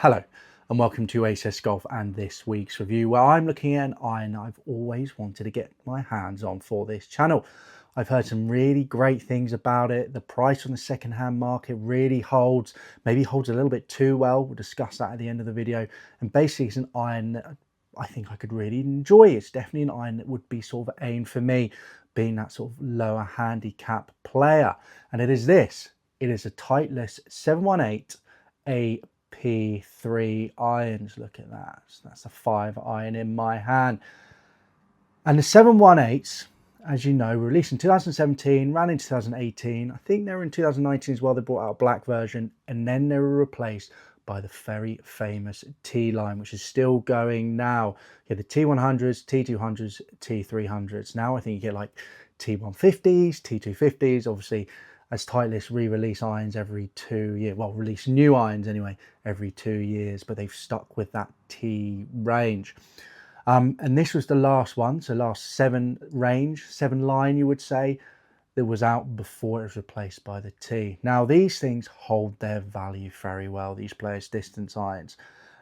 Hello and welcome to ACS Golf and this week's review, where I'm looking at an iron I've always wanted to get my hands on for this channel. I've heard some really great things about it. The price on the second-hand market really holds, maybe holds a little bit too well. We'll discuss that at the end of the video. And basically it's an iron that I think I could really enjoy. It's definitely an iron that would be sort of aimed for me, being that sort of lower handicap player. And it is this. It is a Titleist 718 AP3 irons. Look at that. So that's a 5 iron in my hand. And the 718s, as you know, were released in 2017, ran in 2018. I think they were in 2019 as well. They brought out a black version, and then they were replaced by the very famous T line, which is still going now. You get the T100s, T200s, T300s. Now I think you get like T150s, T250s, obviously, as Titleist re-release irons every 2 years. Well, release new irons anyway, every 2 years, but they've stuck with that T range. And this was the last one, so last 7 line, you would say, that was out before it was replaced by the T. Now, these things hold their value very well, these players' distance irons.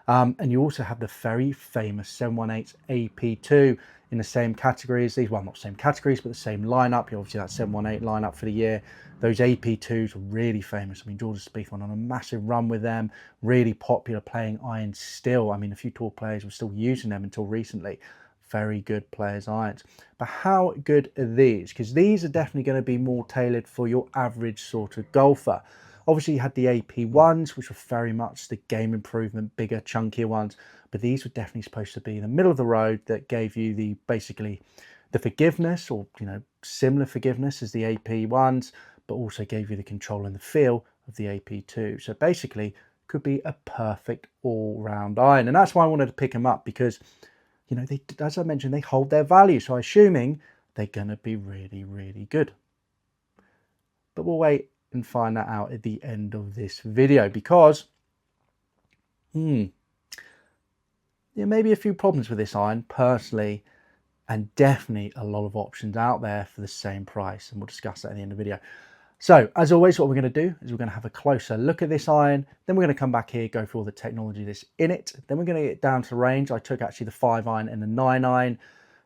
And you also have the very famous 718 AP2 in the same category as these. Well, not same categories, but the same lineup. You obviously that 718 lineup for the year. Those AP2s were really famous. I mean, Jordan Spieth went on a massive run with them. Really popular playing irons still. I mean, a few tour players were still using them until recently. Very good players' irons. But how good are these? Because these are definitely going to be more tailored for your average sort of golfer. Obviously, you had the AP1s, which were very much the game improvement, bigger, chunkier ones. But these were definitely supposed to be in the middle of the road that gave you the basically the forgiveness, or similar forgiveness as the AP1s, but also gave you the control and the feel of the AP2. So basically, could be a perfect all-round iron, and that's why I wanted to pick them up, because they, as I mentioned, they hold their value. So I'm assuming they're going to be really, really good. But we'll wait and find that out at the end of this video, because there may be a few problems with this iron personally, and definitely a lot of options out there for the same price, and we'll discuss that at the end of the video. So as always, what we're going to do is we're going to have a closer look at this iron, then we're going to come back here, go through all the technology that's in it, then we're going to get down to the range. I took actually the 5 iron and the 9 iron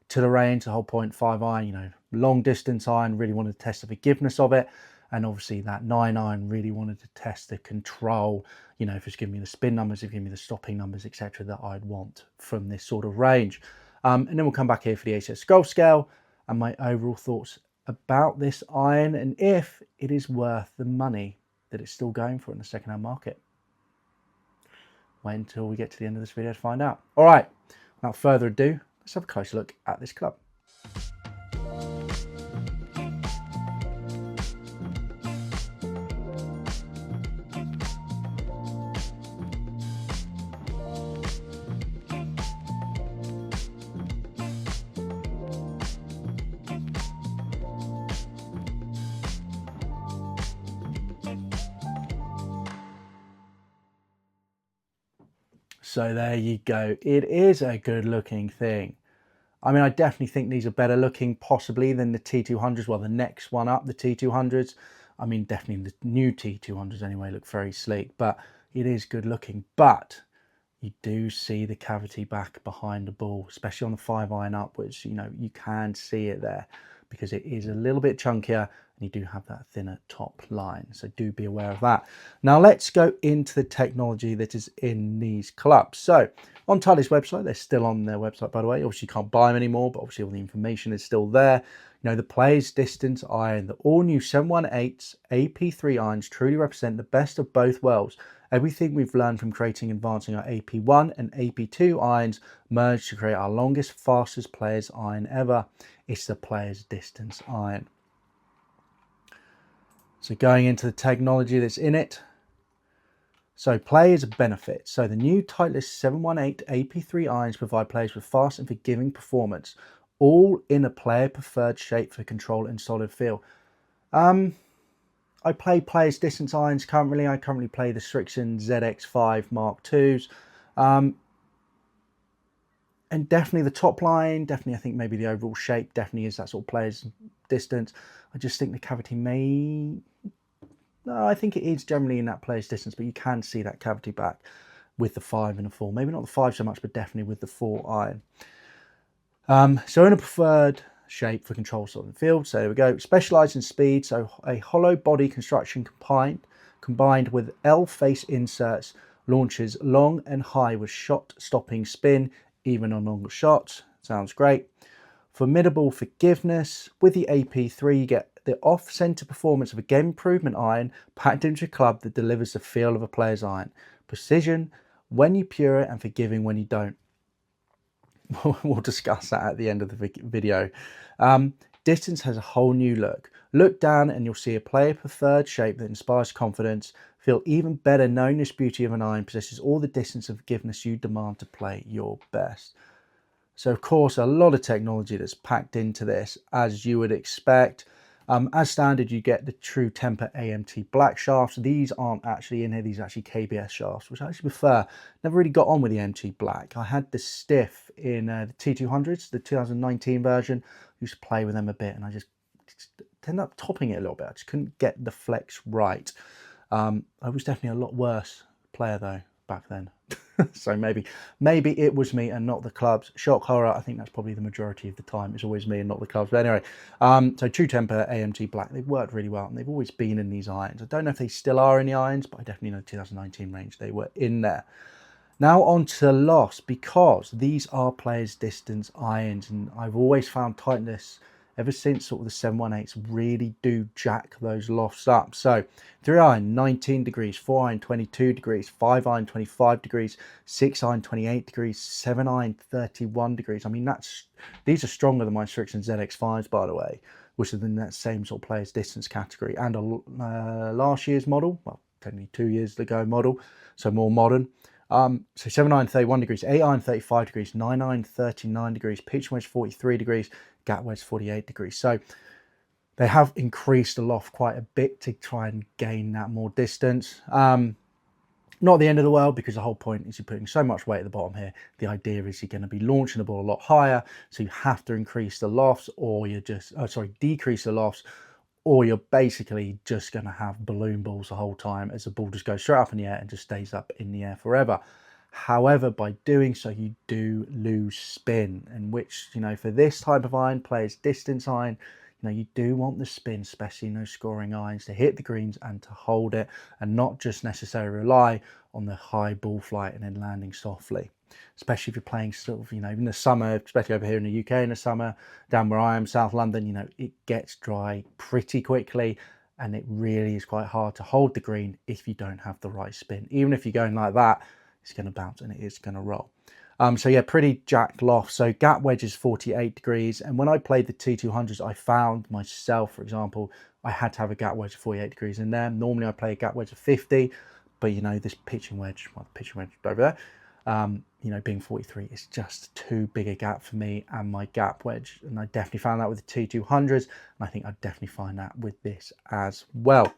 to the range. The whole point, 5 iron, long distance iron, really wanted to test the forgiveness of it. And obviously that 9 iron really wanted to test the control, if it's giving me the spin numbers, if it's giving me the stopping numbers, etc., that I'd want from this sort of range. And then we'll come back here for the ACS Golf Scale and my overall thoughts about this iron, and if it is worth the money that it's still going for in the second-hand market. Wait until we get to the end of this video to find out. All right, without further ado, let's have a closer look at this club. So there you go. It is a good looking thing. I mean, I definitely think these are better looking possibly than the T200s. Well, the next one up, the T200s. I mean, definitely the new T200s anyway look very sleek, but it is good looking. But you do see the cavity back behind the ball, especially on the 5 iron upwards. You can see it there because it is a little bit chunkier, and you do have that thinner top line. So do be aware of that. Now let's go into the technology that is in these clubs. So on Titleist website, they're still on their website, by the way. Obviously you can't buy them anymore, but obviously all the information is still there. The player's distance iron, the all new 718 AP3 irons truly represent the best of both worlds. Everything we've learned from creating and advancing our AP1 and AP2 irons merged to create our longest, fastest player's iron ever. It's the player's distance iron. So going into the technology that's in it. So players benefit. So the new Titleist 718 AP3 irons provide players with fast and forgiving performance, all in a player preferred shape for control and solid feel. I play players distance irons currently. I currently play the Strixon ZX5 Mark IIs. And definitely the top line, definitely I think maybe the overall shape definitely is that sort of player's distance. I just think the cavity may... No, I think it is generally in that player's distance, but you can see that cavity back. with the 5 and the 4. Maybe not the 5 so much, but definitely with the 4 iron. So in a preferred shape for control slot in the field. So there we go. Specialised in speed, so a hollow body construction combined with L-face inserts launches long and high with shot-stopping spin, even on longer shots. Sounds great. Formidable forgiveness. With the AP3, you get the off-centre performance of a game improvement iron packed into a club that delivers the feel of a player's iron. Precision when you pure it and forgiving when you don't. We'll discuss that at the end of the video. Distance has a whole new look. Look down and you'll see a player preferred shape that inspires confidence. Feel even better knowing this beauty of an iron possesses all the distance and forgiveness you demand to play your best. So of course, a lot of technology that's packed into this, as you would expect. As standard, you get the True Temper AMT black shafts. These aren't actually in here, these are actually KBS shafts, which I actually prefer. Never really got on with the AMT black. I had the stiff in the T200s, the 2019 version. I used to play with them a bit and I just ended up topping it a little bit. I just couldn't get the flex right. I was definitely a lot worse player though back then. So maybe it was me and not the clubs. Shock horror, I think that's probably the majority of the time. It's always me and not the clubs. But anyway, so True Temper AMT black, they've worked really well and they've always been in these irons. I don't know if they still are in the irons, but I definitely know 2019 range they were in there. Now on to lofts, because these are players distance irons, and I've always found Titleist ever since sort of the 718s really do jack those lofts up. So 3 iron 19 degrees, 4 iron 22 degrees, 5 iron 25 degrees, 6 iron 28 degrees, 7 iron 31 degrees. I mean, these are stronger than my Strixon ZX5s, by the way, which are in that same sort of players distance category, and a last year's model, well, technically 2 years ago model, so more modern. So 7 iron 31 degrees, 8 iron 35 degrees, 9 iron 39 degrees, pitch wedge 43 degrees, gap wedge 48 degrees. So they have increased the loft quite a bit to try and gain that more distance. Not the end of the world, because the whole point is you're putting so much weight at the bottom here. The idea is you're going to be launching the ball a lot higher, so you have to increase the lofts, or you're just decrease the lofts, or you're basically just going to have balloon balls the whole time as the ball just goes straight up in the air and just stays up in the air forever. However, by doing so, you do lose spin, and which, you know, for this type of iron, players distance iron, you know, you do want the spin, especially in those scoring irons, to hit the greens and to hold it, and not just necessarily rely on the high ball flight and then landing softly. Especially if you're playing sort of, you know, in the summer, especially over here in the UK in the summer, down where I am, South London, you know, it gets dry pretty quickly, and it really is quite hard to hold the green if you don't have the right spin. Even if you're going like that, it's going to bounce and it is going to roll. So yeah, pretty jacked loft. So gap wedge is 48 degrees. And when I played the T200s, I found myself, for example, I had to have a gap wedge of 48 degrees in there. Normally I play a gap wedge of 50, but you know, this pitching wedge, well, the pitching wedge over there, you know, being 43 is just too big a gap for me and my gap wedge. And I definitely found that with the T200s. And I think I'd definitely find that with this as well.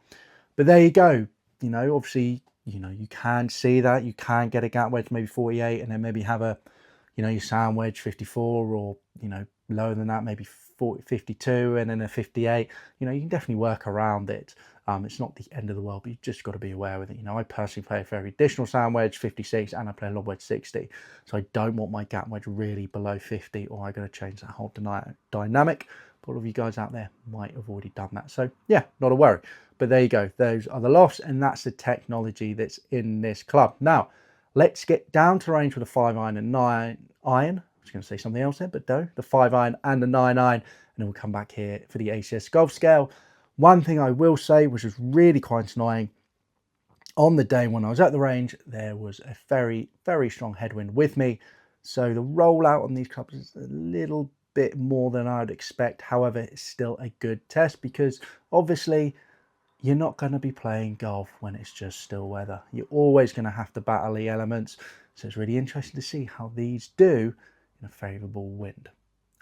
But there you go. You know, obviously, you know, you can see that you can get a gap wedge maybe 48, and then maybe have a, you know, your sound wedge 54, or, you know, lower than that, maybe 52, and then a 58. You know, you can definitely work around it. It's not the end of the world, but you've just got to be aware with it. You know, I personally play a very additional sound wedge 56, and I play a lob wedge 60, so I don't want my gap wedge really below 50, or I'm going to change that whole dynamic. But all of you guys out there might have already done that, so yeah, not a worry. But there you go, those are the lofts, and that's the technology that's in this club. Now let's get down to range with a 5 iron and 9 iron. I was going to say something else there, but no, the 5 iron and the 9 iron, and then we'll come back here for the ACS golf scale. One thing I will say, which was really quite annoying, on the day when I was at the range, there was a very, very strong headwind with me. So the rollout on these clubs is a little bit more than I'd expect. However, it's still a good test, because obviously you're not going to be playing golf when it's just still weather. You're always going to have to battle the elements. So it's really interesting to see how these do in a favourable wind.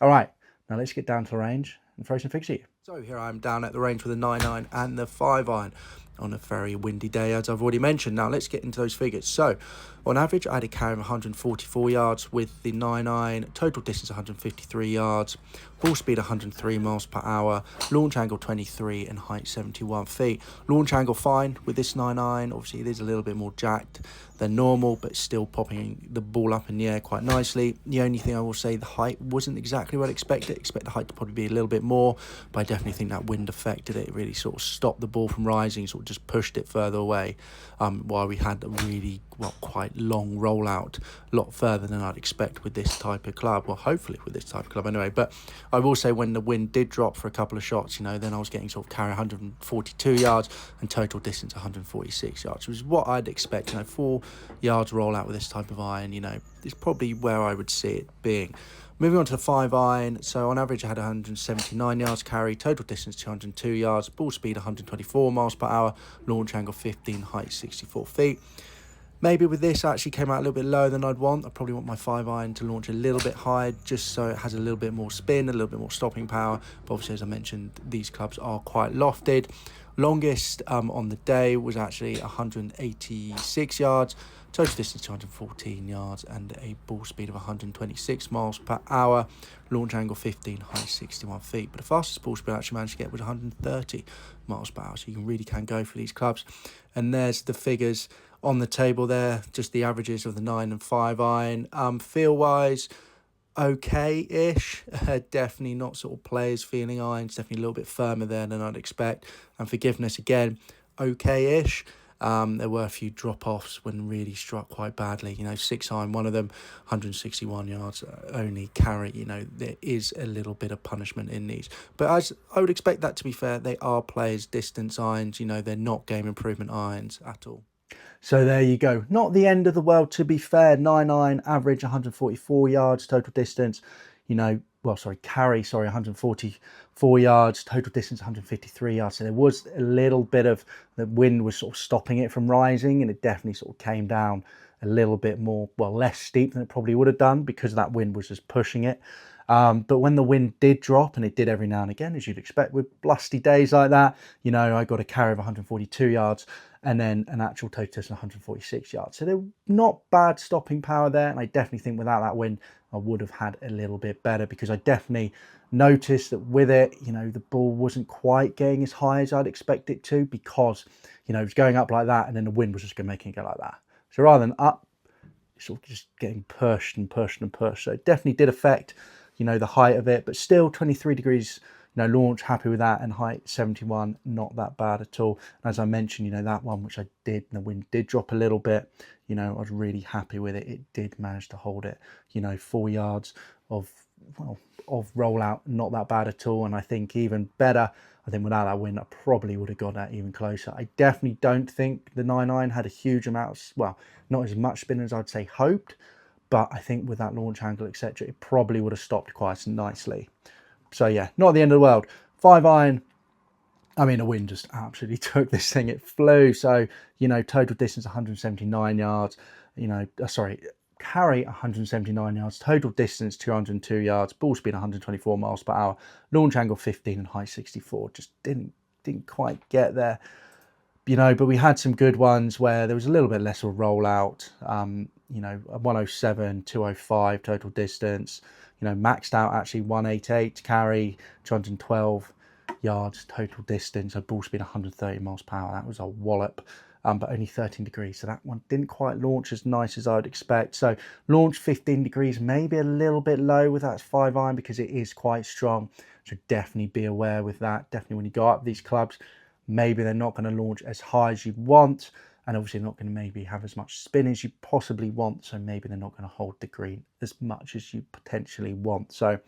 All right, now let's get down to the range and throw some figs at you. So here I am down at the range with the 9-iron and the 5-iron on a very windy day, as I've already mentioned. Now let's get into those figures. So on average, I had a carry of 144 yards with the 9-iron, total distance 153 yards, ball speed 103 miles per hour, launch angle 23 and height 71 feet. Launch angle fine with this 9-iron. Obviously it is a little bit more jacked than normal, but still popping the ball up in the air quite nicely. The only thing I will say, the height wasn't exactly what I expected. Expect the height to probably be a little bit more, but I definitely think that wind affected it. It really sort of stopped the ball from rising, sort of just pushed it further away, while we had a really, well, quite long rollout, a lot further than I'd expect with this type of club. Well, hopefully with this type of club anyway. But I will say, when the wind did drop for a couple of shots, you know, then I was getting sort of carry 142 yards and total distance 146 yards, which is what I'd expect. You know, 4 yards rollout with this type of iron, you know, is probably where I would see it being. Moving on to the 5-iron, so on average I had 179 yards carry, total distance 202 yards, ball speed 124 miles per hour, launch angle 15, height 64 feet. Maybe with this I actually came out a little bit lower than I'd want. I probably want my 5-iron to launch a little bit higher, just so it has a little bit more spin, a little bit more stopping power. But obviously, as I mentioned, these clubs are quite lofted. Longest on the day was actually 186 yards, total distance 214 yards, and a ball speed of 126 miles per hour, launch angle 15, height 61 feet. But the fastest ball speed I actually managed to get was 130 miles per hour, so you really can go for these clubs. And there's the figures on the table there, just the averages of the 9 and 5-iron. Feel wise, okay-ish. Definitely not sort of players feeling irons, definitely a little bit firmer there than I'd expect. And forgiveness again, okay-ish. There were a few drop-offs when really struck quite badly. You know, 6-iron, one of them, 161 yards only carry. You know, there is a little bit of punishment in these. But as I would expect that to be fair, they are players' distance irons. You know, they're not game improvement irons at all. So there you go. Not the end of the world, to be fair. 9-iron, average 144 yards, total distance, you know, well, sorry, carry, sorry, 144 yards, total distance 153 yards. So there was a little bit of, the wind was sort of stopping it from rising, and it definitely sort of came down a little bit more, well, less steep than it probably would have done, because that wind was just pushing it. But when the wind did drop, and it did every now and again, as you'd expect with blusty days like that, you know, I got a carry of 142 yards and then an actual total distance of 146 yards. So they're not bad stopping power there. And I definitely think without that wind, I would have had a little bit better, because I definitely noticed that with it, you know, the ball wasn't quite getting as high as I'd expect it to, because, you know, it was going up like that, and then the wind was just going to make it go like that. So rather than up, it's sort of just getting pushed and pushed and pushed. So it definitely did affect, you know, the height of it, but still 23 degrees, you know, launch, happy with that, and height 71, not that bad at all. And as I mentioned, you know, that one which I did, and the wind did drop a little bit, you know, I was really happy with it. It did manage to hold it, you know, 4 yards of, well, of rollout, not that bad at all. And I think even better, I think without that wind, I probably would have got that even closer. I definitely don't think the 9-iron had a huge amount of, well, not as much spin as I'd say hoped, but I think with that launch angle, etc., it probably would have stopped quite nicely. So yeah, not the end of the world. 5-iron, I mean, the wind just absolutely took this thing. It flew. So, you know, total distance 179 yards, you know, carry 179 yards, total distance 202 yards, ball speed 124 miles per hour, launch angle 15 and height 64. Just didn't quite get there, you know, but we had some good ones where there was a little bit less of a rollout. You know, 107, 205 total distance, you know, maxed out actually 188 carry, 212 yards total distance, a ball speed 130 miles per hour. That was a wallop, but only 13 degrees. So that one didn't quite launch as nice as I would expect. So launch 15 degrees, maybe a little bit low with that 5-iron, because it is quite strong. So definitely be aware with that. Definitely when you go up these clubs, maybe they're not going to launch as high as you want, and obviously not going to maybe have as much spin as you possibly want. So maybe they're not going to hold the green as much as you potentially want. So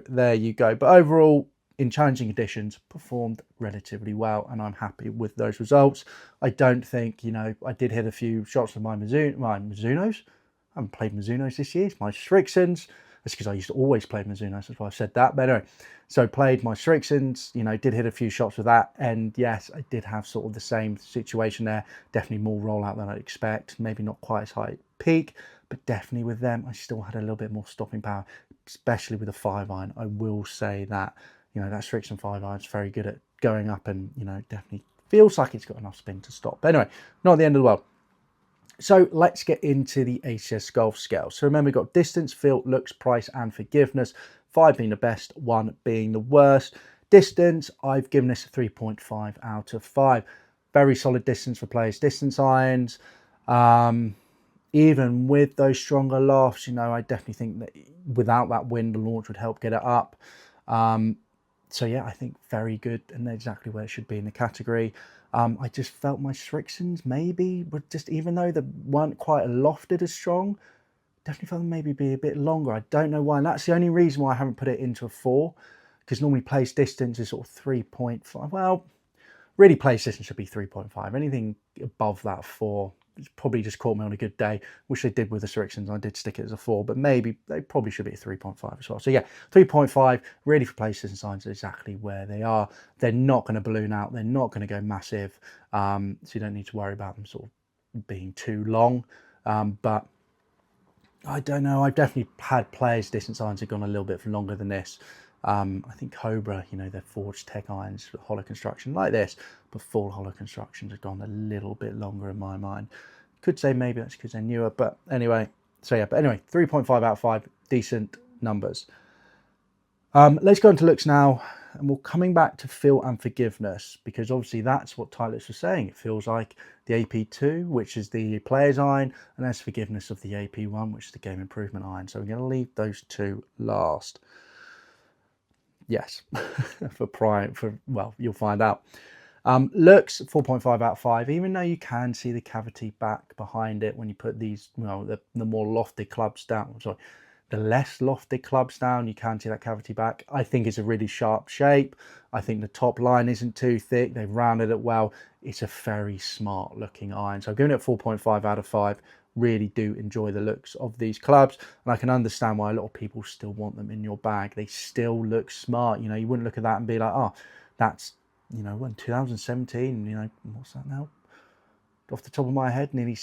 there you go. But overall, in challenging conditions, performed relatively well, and I'm happy with those results. I don't think, you know, I did hit a few shots with my Mizunos. I haven't played Mizunos this year. It's my Strixons. That's because I used to always play Mizunos. That's why I've said that. But anyway, so played my Strixons, you know, did hit a few shots with that. And yes, I did have sort of the same situation there. Definitely more rollout than I'd expect. Maybe not quite as high peak, but definitely with them, I still had a little bit more stopping power, especially with a 5-iron. I will say that, you know, that Strixon 5 iron is very good at going up and, you know, definitely feels like it's got enough spin to stop. But anyway, not the end of the world. So let's get into the ACS golf scale. So remember, we've got distance, feel, looks, price, and forgiveness. 5 being the best, 1 being the worst. Distance, I've given this a 3.5 out of 5. Very solid distance for players' distance irons. Even with those stronger lofts, you know, I definitely think that without that wind, the launch would help get it up. So yeah, I think very good and exactly where it should be in the category. I just felt my Strixons maybe were just, even though they weren't quite lofted as strong, definitely felt them maybe be a bit longer. I don't know why, and that's the only reason why I haven't put it into a 4, because normally place distance is sort of 3.5. Well, really place distance should be 3.5. Anything above that 4, it's probably just caught me on a good day, which they did with the Strixons. I did stick it as a 4, but maybe they probably should be a 3.5 as well. So yeah, 3.5 really for place distance signs exactly where they are. They're not going to balloon out. They're not going to go massive. So you don't need to worry about them sort of being too long. But I don't know. I've definitely had players' distance irons have gone a little bit longer than this. I think Cobra, you know, they're forged tech irons with hollow construction like this, but full hollow constructions have gone a little bit longer in my mind. Could say maybe that's because they're newer, but anyway. So yeah, but anyway, 3.5 out of 5, decent numbers. Let's go into looks now, and we're coming back to feel and forgiveness, because obviously that's what Titleist was saying. It feels like the AP2, which is the player's iron, and there's forgiveness of the AP1, which is the game improvement iron. So we're going to leave those two last. Yes, well, you'll find out. Looks 4.5 out of 5, even though you can see the cavity back behind it when you put these, well, the more lofted clubs down. Sorry, the less lofted clubs down, you can see that cavity back. I think it's a really sharp shape. I think the top line isn't too thick. They've rounded it well. It's a very smart looking iron. So I'm giving it 4.5 out of 5. Really do enjoy the looks of these clubs, and I can understand why a lot of people still want them in your bag. They still look smart. You know, you wouldn't look at that and be like, oh, that's, you know, when 2017, you know, what's that now? Off the top of my head, nearly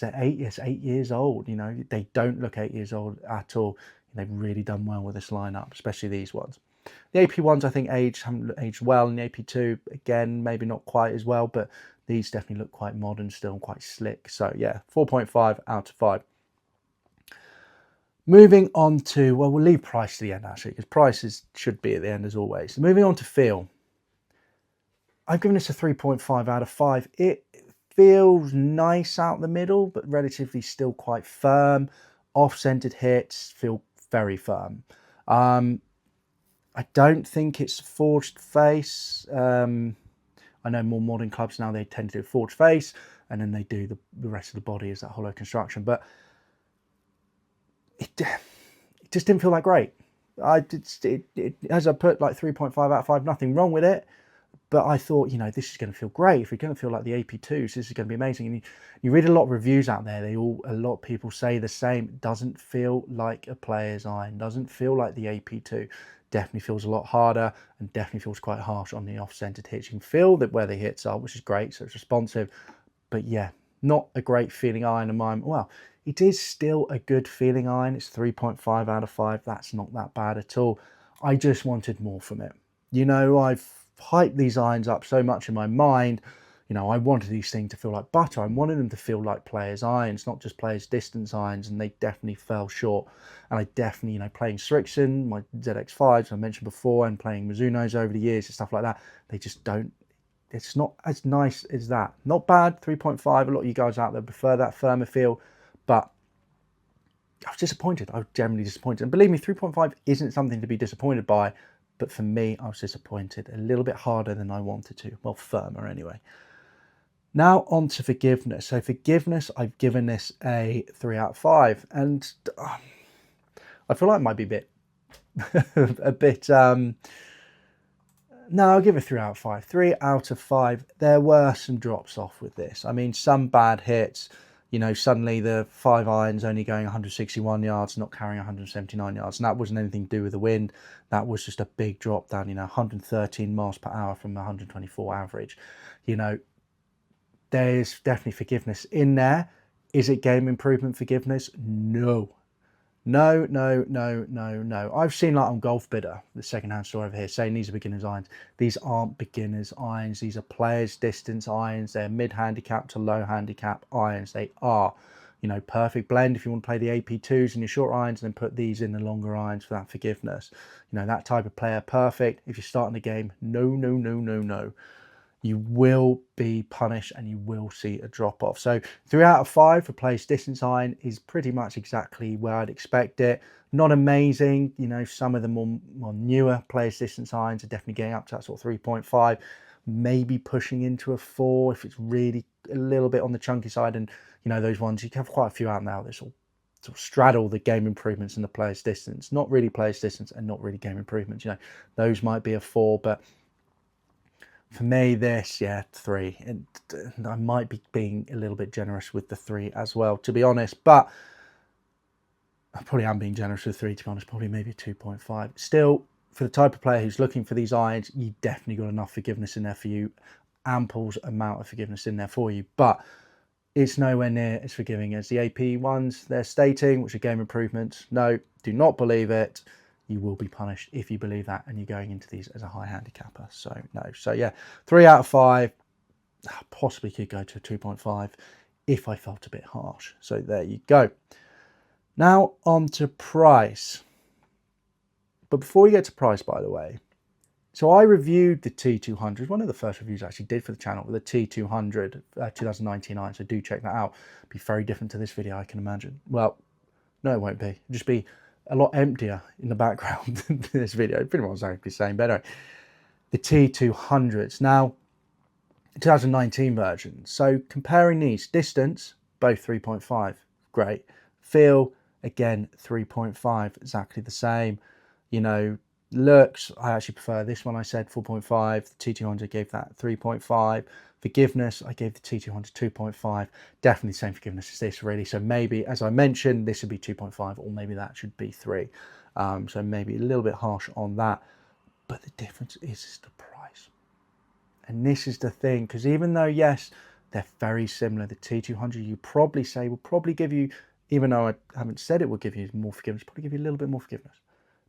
8 years old. You know, they don't look 8 years old at all. They've really done well with this lineup, especially these ones. The AP ones, I think, haven't aged well, and the AP2, again, maybe not quite as well, but these definitely look quite modern still and quite slick. So yeah, 4.5 out of 5. Moving on to, well, we'll leave price to the end actually, because prices should be at the end as always. So moving on to feel. I've given this a 3.5 out of 5. It feels nice out the middle, but relatively still quite firm. Off-centered hits feel very firm. I don't think it's forged face. I know more modern clubs now, they tend to do forged face, and then they do the rest of the body as that hollow construction. But it just didn't feel that great. As I put, like 3.5 out of 5, nothing wrong with it. But I thought, you know, this is going to feel great. If you're going to feel like the AP2s, this is going to be amazing. And you read a lot of reviews out there. A lot of people say the same. It doesn't feel like a player's iron. Doesn't feel like the AP2. Definitely feels a lot harder, and definitely feels quite harsh on the off-centered hits. You can feel that where the hits are, which is great. So it's responsive. But yeah, not a great feeling iron in mine. Well, it is still a good feeling iron. It's 3.5 out of 5. That's not that bad at all. I just wanted more from it. You know, I've hyped these irons up so much in my mind. You know, I wanted these things to feel like butter. I wanted them to feel like players' irons, not just players' distance irons, and they definitely fell short. And I definitely, you know, playing Strixon, my ZX5s I mentioned before, and playing Mizunos over the years and stuff like that, they just don't, it's not as nice as that. Not bad, 3.5. A lot of you guys out there prefer that firmer feel, but I was disappointed. I was generally disappointed. And believe me, 3.5 isn't something to be disappointed by, but for me, I was disappointed. A little bit harder than I wanted to. Well, firmer anyway. Now on to forgiveness. So forgiveness, I've given this a 3 out of 5. And I feel like it might be a bit, no, I'll give it 3 out of 5. 3 out of 5. There were some drops off with this. I mean, some bad hits. You know, suddenly the 5 irons only going 161 yards, not carrying 179 yards. And that wasn't anything to do with the wind. That was just a big drop down, you know, 113 miles per hour from 124 average. You know, there's definitely forgiveness in there. Is it game improvement forgiveness? No. No, no, no, no, no. I've seen like on Golf Bidder, the second-hand store over here, saying these are beginners irons. These aren't beginners irons. These are players distance irons. They're mid-handicap to low handicap irons. They are, you know, perfect blend if you want to play the AP2s in your short irons and then put these in the longer irons for that forgiveness. You know, that type of player, perfect. If you're starting the game, no, no, no, no, no. You will be punished and you will see a drop off. So 3 out of 5 for players distance iron is pretty much exactly where I'd expect it. Not amazing, you know, some of the more newer players distance irons are definitely getting up to that sort of 3.5, maybe pushing into a 4 if it's really a little bit on the chunky side. And you know, those ones, you have quite a few out now that sort of straddle the game improvements and the players distance. Not really players distance and not really game improvements. You know, those might be a 4, but for me, this, yeah, 3. And I might be being a little bit generous with the 3 as well, to be honest. But I probably am being generous with 3, to be honest. Probably maybe 2.5. Still, for the type of player who's looking for these irons, you definitely got enough forgiveness in there for you. Ample amount of forgiveness in there for you. But it's nowhere near as forgiving as the AP ones they're stating, which are game improvements. No, do not believe it. You will be punished if you believe that and you're going into these as a high handicapper. So no. So yeah, 3 out of 5. Possibly could go to a 2.5 if I felt a bit harsh. So there you go. Now on to price. But before we get to price, by the way, so I reviewed the T200, one of the first reviews I actually did for the channel, the T200 2019 iron, so do check that out. It'll be very different to this video, I can imagine. Well, no, it won't be. It'll just be a lot emptier in the background than this video. Pretty much exactly the same, but anyway, the T200s. Now, 2019 version. So comparing these, distance, both 3.5, great. Feel, again, 3.5, exactly the same. You know, looks, I actually prefer this one. I said 4.5. The T200 gave that 3.5. Forgiveness, I gave the T200 2.5. Definitely the same forgiveness as this, really. So maybe, as I mentioned, this would be 2.5, or maybe that should be 3. So maybe a little bit harsh on that. But the difference is the price. And this is the thing, because even though, yes, they're very similar, the T200, you probably say, will probably give you, even though I haven't said it will give you more forgiveness, probably give you a little bit more forgiveness.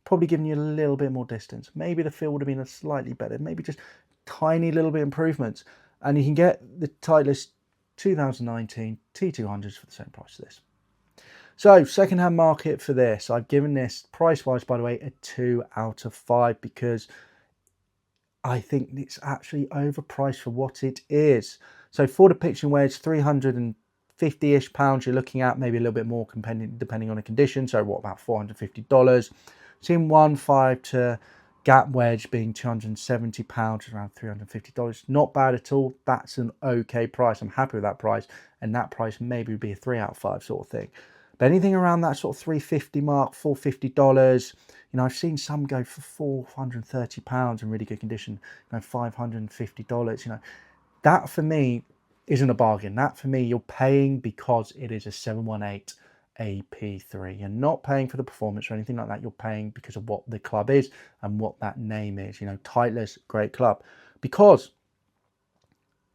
Probably giving you a little bit more distance. Maybe the feel would have been a slightly better, maybe just tiny little bit improvements. And you can get the Titleist 2019 T200s for the same price as this. So second-hand market for this, I've given this, price-wise, by the way, a 2 out of 5 because I think it's actually overpriced for what it is. So for the pitching wedge, 350-ish pounds you're looking at, maybe a little bit more depending on the condition. So what, about $450? Team 1.5 to gap wedge being £270, around $350. Not bad at all. That's an okay price. I'm happy with that price. And that price maybe would be a 3 out of 5 sort of thing. But anything around that sort of $350 mark, $450, you know, I've seen some go for £430 in really good condition, you know, $550, you know, that for me isn't a bargain. That for me, you're paying because it is a 718 AP3. You're not paying for the performance or anything like that. You're paying because of what the club is and what that name is. You know, Titleist, great club. Because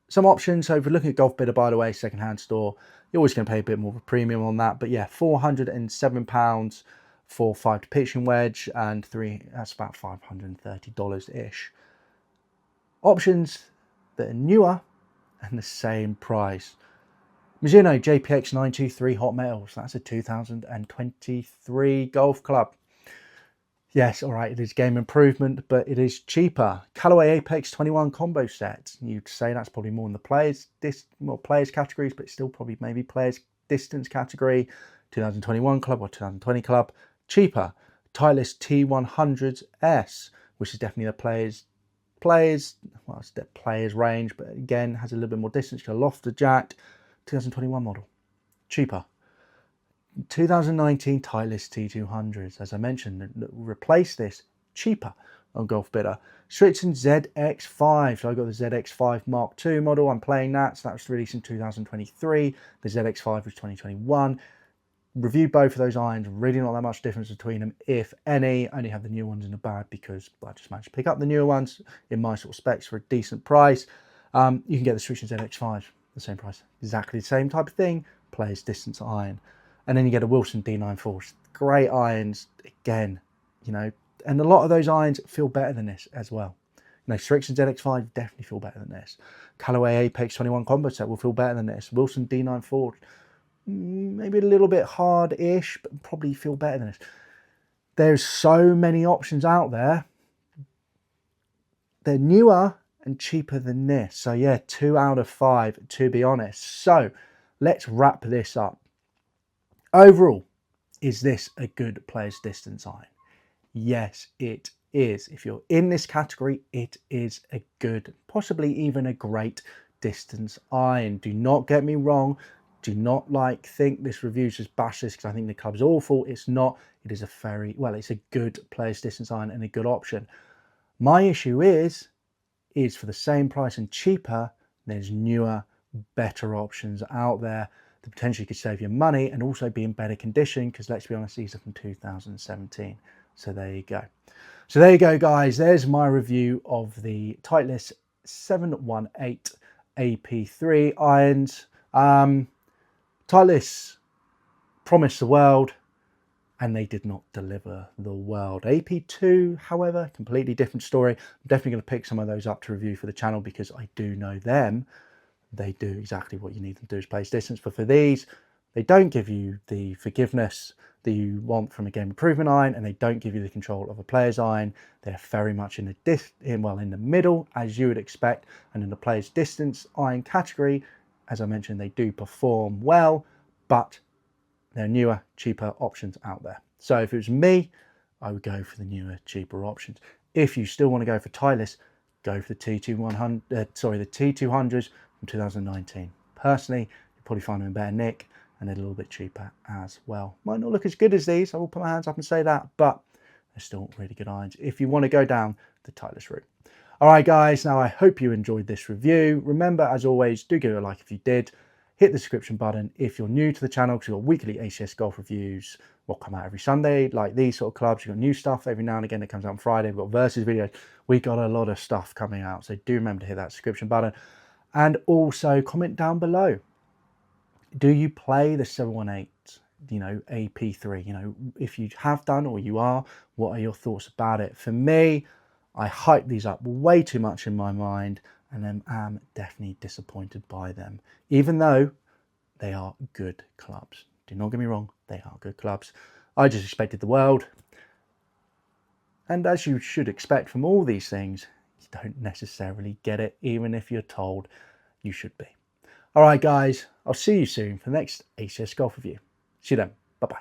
some options, so if you're looking at Golf Bidder, by the way, second-hand store, you're always going to pay a bit more of a premium on that. But yeah, £407 for 5 to pitching wedge and 3, that's about $530-ish. Options that are newer and the same price. Mizuno JPX 923 Hot Metals, that's a 2023 golf club. Yes, all right, it is game improvement, but it is cheaper. Callaway Apex 21 combo set. You'd say that's probably more in the players categories, but still probably maybe players distance category. 2021 club or 2020 club. Cheaper. Titleist T100S, which is definitely the players, well, it's the players range, but again, has a little bit more distance. Got a lofted jack. 2021 model. Cheaper. 2019 Titleist T200s, as I mentioned, replace this, cheaper on Golf Bidder. Stritson ZX5, so I got the ZX5 Mark II model, I'm playing that, so that was released in 2023, the ZX5 was 2021. Reviewed both of those irons, really not that much difference between them, if any. Only have the new ones in the bag because I just managed to pick up the newer ones in my sort of specs for a decent price. You can get the Stritson ZX5, the same price, exactly the same type of thing, players distance iron. And then you get a Wilson D94, great irons, again, you know, and a lot of those irons feel better than this as well. You know, Strixon ZX5 definitely feel better than this. Callaway Apex 21 combo set will feel better than this. Wilson D9 Ford, maybe a little bit hard-ish, but probably feel better than this. There's so many options out there. They're newer and cheaper than this. So yeah, 2 out of 5, to be honest. So let's wrap this up. Overall, is this a good player's distance iron? Yes, it is. If you're in this category, it is a good, possibly even a great distance iron. Do not get me wrong. Do not think this review's just bash this because I think the club's awful. It's not. It is a very, well, it's a good player's distance iron and a good option. My issue is for the same price and cheaper, there's newer, better options out there that potentially could save you money and also be in better condition, because let's be honest, these are from 2017. So there you go. So there you go, guys. There's my review of the Titleist 718 AP3 irons. Titleist promised the world, and they did not deliver the world. AP2, however, completely different story. I'm definitely going to pick some of those up to review for the channel because I do know them. They do exactly what you need them to do, is place distance. But for these, they don't give you the forgiveness that you want from a game improvement iron, and they don't give you the control of a player's iron. They're very much in the middle, as you would expect, and in the player's distance iron category, as I mentioned, they do perform well, but there are newer, cheaper options out there. So if it was me, I would go for the newer, cheaper options. If you still want to go for Titleist, go for the T200s from 2019. Personally, you'll probably find them in better nick and they're a little bit cheaper as well. Might not look as good as these, I will put my hands up and say that, but they're still really good irons if you want to go down the Titleist route. All right, guys, now I hope you enjoyed this review. Remember, as always, do give it a like if you did. Hit the subscription button if you're new to the channel, because we've got weekly ACS golf reviews. We'll come out every Sunday, like these sort of clubs. You've got new stuff every now and again that comes out on Friday. We've got versus videos. We got a lot of stuff coming out, so do remember to hit that subscription button. And also comment down below. Do you play the 718, you know, AP3? You know, if you have done or you are, what are your thoughts about it? For me, I hype these up way too much in my mind, and am definitely disappointed by them, even though they are good clubs. Do not get me wrong, they are good clubs. I just expected the world, and as you should expect from all these things, you don't necessarily get it, even if you're told you should be. All right, guys, I'll see you soon for the next ACS Golf Review. See you then. Bye-bye.